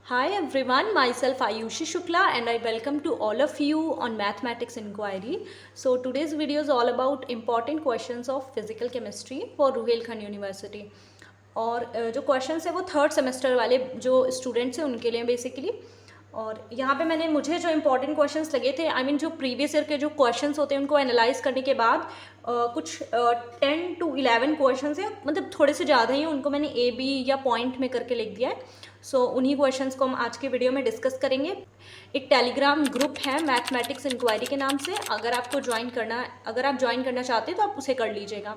Hi everyone, myself Ayushi Shukla and I welcome to all of you on Mathematics Inquiry. So today's video is all about important questions of physical chemistry for Ruhelkhand University. और जो questions है वो third semester वाले जो students हैं उनके लिए basically. और यहाँ पे मुझे जो इम्पोर्टेंट क्वेश्चंस लगे थे जो प्रीवियस ईयर के जो क्वेश्चंस होते हैं उनको एनालाइज करने के बाद कुछ 10 to 11 क्वेश्चंस हैं, मतलब थोड़े से ज़्यादा ही, उनको मैंने ए बी या पॉइंट में करके लिख दिया है। सो उन्हीं क्वेश्चंस को हम आज के वीडियो में डिस्कस करेंगे। एक टेलीग्राम ग्रुप है मैथमेटिक्स इंक्वायरी के नाम से, अगर आप ज्वाइन करना चाहते हैं तो आप उसे कर लीजिएगा।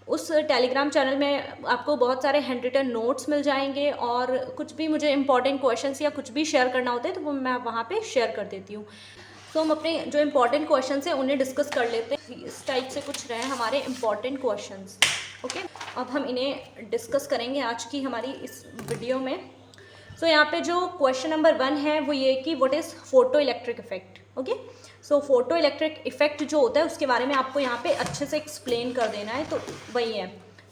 उस टेलीग्राम चैनल में आपको बहुत सारे हैंड रिटन नोट्स मिल जाएंगे और कुछ भी मुझे इंपॉर्टेंट क्वेश्चंस या कुछ भी शेयर करना होता है तो वो मैं वहाँ पे शेयर कर देती हूँ। तो हम अपने जो इम्पोर्टेंट क्वेश्चंस हैं उन्हें डिस्कस कर लेते हैं। इस टाइप से कुछ रहे हमारे इम्पॉर्टेंट क्वेश्चंस। ओके, अब हम इन्हें डिस्कस करेंगे आज की हमारी इस वीडियो में। सो यहाँ पे जो क्वेश्चन नंबर 1 है वो ये कि what is photo electric effect. Okay, so photo electric effect जो होता है उसके बारे में आपको यहाँ पे अच्छे से एक्सप्लेन कर देना है, तो वही है।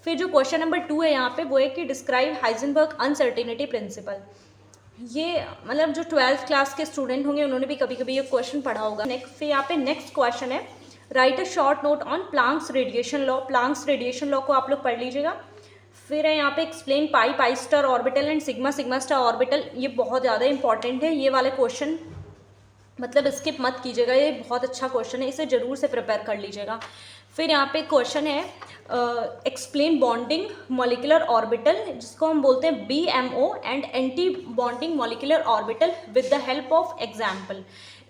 फिर जो क्वेश्चन नंबर 2 है यहाँ पे वो है कि डिस्क्राइब हाइजेनबर्ग अनसर्टेनिटी प्रिंसिपल। ये मतलब जो 12th क्लास के स्टूडेंट होंगे उन्होंने भी कभी कभी ये क्वेश्चन पढ़ा होगा। फिर यहाँ पे नेक्स्ट क्वेश्चन है right a short note on Planck's radiation law. Planck's radiation law को आप लोग पढ़ लीजिएगा। फिर है यहाँ पे explain pi star orbital and sigma star orbital. ये बहुत ज़्यादा इंपॉर्टेंट है, ये वाले क्वेश्चन मतलब स्किप मत कीजिएगा, ये बहुत अच्छा क्वेश्चन है, इसे ज़रूर से प्रिपेयर कर लीजिएगा। फिर यहाँ पे क्वेश्चन है एक्सप्लेन बॉन्डिंग मॉलिक्यूलर ऑर्बिटल, जिसको हम बोलते हैं BMO and anti bonding molecular orbital with the help of example.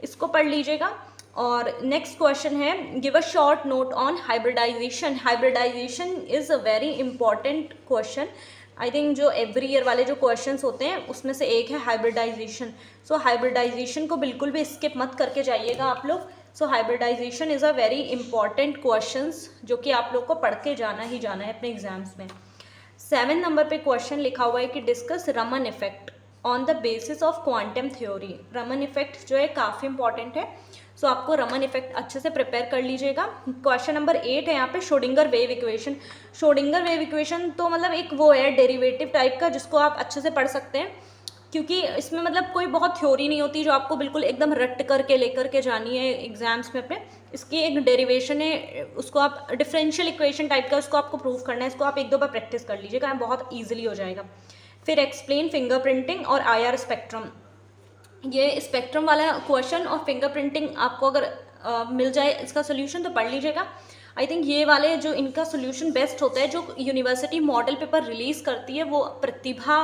इसको पढ़ लीजिएगा। और नेक्स्ट क्वेश्चन है give a short note on hybridisation. Hybridisation is a very important question. I think जो एवरी ईयर वाले जो क्वेश्चंस होते हैं उसमें से एक है हाइब्रिडाइजेशन। सो हाइब्रिडाइजेशन को बिल्कुल भी स्किप मत करके जाइएगा आप लोग। So hybridization is a very important questions जो कि आप लोग को पढ़ के जाना ही जाना है अपने एग्जाम्स में। 7 नंबर पे क्वेश्चन लिखा हुआ है कि discuss Raman effect on the basis of quantum theory. Raman effect जो है काफ़ी इंपॉर्टेंट है, सो आपको रमन इफेक्ट अच्छे से प्रिपेयर कर लीजिएगा। क्वेश्चन नंबर 8 है यहाँ पे Schrodinger wave equation. Schrodinger wave equation तो मतलब एक वो है डेरिवेटिव टाइप का जिसको आप अच्छे से पढ़ सकते हैं, क्योंकि इसमें मतलब कोई बहुत थ्योरी नहीं होती जो आपको बिल्कुल एकदम रट करके लेकर के जानी है एग्जाम्स में अपने। इसकी एक डेरिवेशन है, उसको आप डिफरेंशियल इक्वेशन टाइप का उसको आपको प्रूव करना है, इसको आप 1-2 बार प्रैक्टिस कर लीजिएगा, बहुत ईजिली हो जाएगा। फिर एक्सप्लेन फिंगरप्रिंटिंग और IR स्पेक्ट्रम। ये स्पेक्ट्रम वाला क्वेश्चन और फिंगरप्रिंटिंग आपको अगर मिल जाए इसका सोल्यूशन तो पढ़ लीजिएगा। आई थिंक ये वाले जो इनका सोल्यूशन बेस्ट होता है, जो यूनिवर्सिटी मॉडल पेपर रिलीज़ करती है वो प्रतिभा,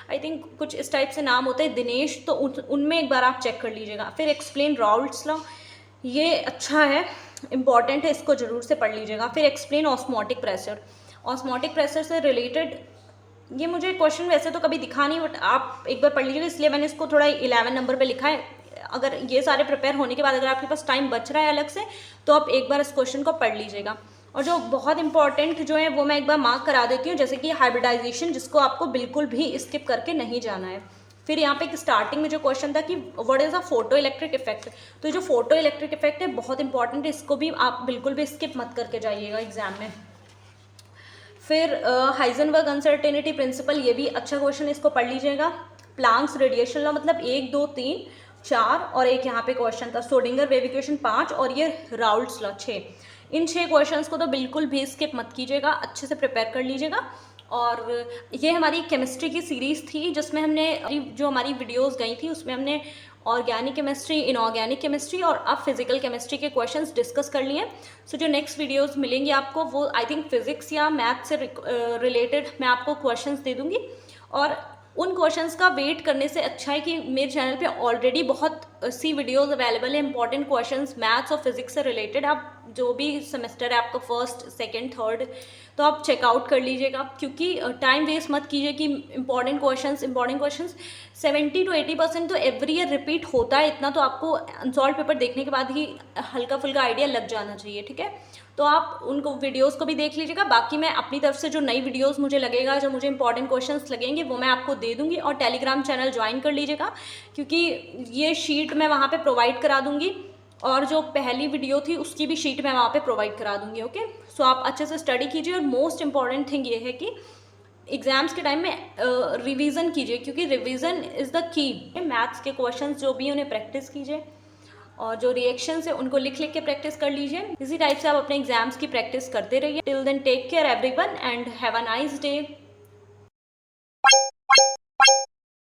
आई थिंक कुछ इस टाइप से नाम होता है, दिनेश, तो उनमें एक बार आप चेक कर लीजिएगा। फिर एक्सप्लेन राउल्ट्स लॉ, ये अच्छा है, इंपॉर्टेंट है, इसको ज़रूर से पढ़ लीजिएगा। फिर explain osmotic pressure. Osmotic pressure से रिलेटेड ये मुझे क्वेश्चन वैसे तो कभी दिखा नहीं, बट आप एक बार पढ़ लीजिएगा, इसलिए मैंने इसको थोड़ा 11 नंबर पे लिखा है। अगर ये सारे प्रिपेयर होने के बाद अगर आपके पास टाइम बच रहा है अलग से तो आप एक बार इस क्वेश्चन को पढ़ लीजिएगा। और जो बहुत इंपॉर्टेंट जो है वो मैं एक बार मार्क करा देती हूँ, जैसे कि हाइब्रिडाइजेशन, जिसको आपको बिल्कुल भी स्किप करके नहीं जाना है। फिर यहाँ पे एक स्टार्टिंग में जो क्वेश्चन था कि what is a photo electric effect, तो जो फोटो इलेक्ट्रिक इफेक्ट है बहुत इंपॉर्टेंट है, इसको भी आप बिल्कुल भी स्किप मत करके जाइएगा एग्जाम में। फिर हाइजेनबर्ग अनसर्टेनिटी प्रिंसिपल, ये भी अच्छा क्वेश्चन है, इसको पढ़ लीजिएगा। प्लांक्स रेडिएशन लॉ, मतलब 1, 2, 3, 4 और एक यहाँ पे क्वेश्चन था श्रोडिंगर वेव इक्वेशन 5 और ये राउल्ट्स लॉ 6। इन 6 क्वेश्चंस को तो बिल्कुल भी स्किप मत कीजिएगा, अच्छे से प्रिपेयर कर लीजिएगा। और ये हमारी केमिस्ट्री की सीरीज़ थी जिसमें हमने जो हमारी वीडियोस गई थी उसमें हमने ऑर्गेनिक केमिस्ट्री, इनऑर्गेनिक केमिस्ट्री और अब फिजिकल केमिस्ट्री के क्वेश्चंस डिस्कस कर लिए। सो जो नेक्स्ट वीडियोस मिलेंगी आपको वो आई थिंक फिजिक्स या मैथ से रिलेटेड मैं आपको क्वेश्चंस दे दूँगी। और उन क्वेश्चंस का वेट करने से अच्छा है कि मेरे चैनल पे ऑलरेडी बहुत सी वीडियोस अवेलेबल है इंपॉर्टेंट क्वेश्चंस मैथ्स और फिजिक्स से रिलेटेड। आप जो भी सेमेस्टर है आपका 1st, 2nd, 3rd, तो आप चेकआउट कर लीजिएगा, क्योंकि टाइम वेस्ट मत कीजिए कि इंपॉर्टेंट क्वेश्चंस 70 to 80% तो एवरी ईयर रिपीट होता है। इतना तो आपको अनसॉल्व पेपर देखने के बाद ही हल्का फुल्का आइडिया लग जाना चाहिए, ठीक है। तो आप उनको वीडियोस को भी देख लीजिएगा। बाकी मैं अपनी तरफ से जो नई वीडियोस मुझे लगेगा, जो मुझे इंपॉर्टेंट क्वेश्चंस लगेंगे वो मैं आपको दे दूंगी। और टेलीग्राम चैनल ज्वाइन कर लीजिएगा, क्योंकि ये शीट मैं वहाँ पे प्रोवाइड करा दूंगी और जो पहली वीडियो थी उसकी भी शीट मैं वहाँ पे प्रोवाइड करा दूंगी। ओके, सो आप अच्छे से स्टडी कीजिए। और मोस्ट इंपॉर्टेंट थिंग ये है कि एग्ज़ाम्स के टाइम में रिवीजन कीजिए, क्योंकि revision is the key. Maths के क्वेश्चंस जो भी उन्हें प्रैक्टिस कीजिए, और जो रिएक्शंस है उनको लिख लिख के प्रैक्टिस कर लीजिए। इसी टाइप से आप अपने एग्जाम्स की प्रैक्टिस करते रहिए। Till then take care everyone and have a nice day.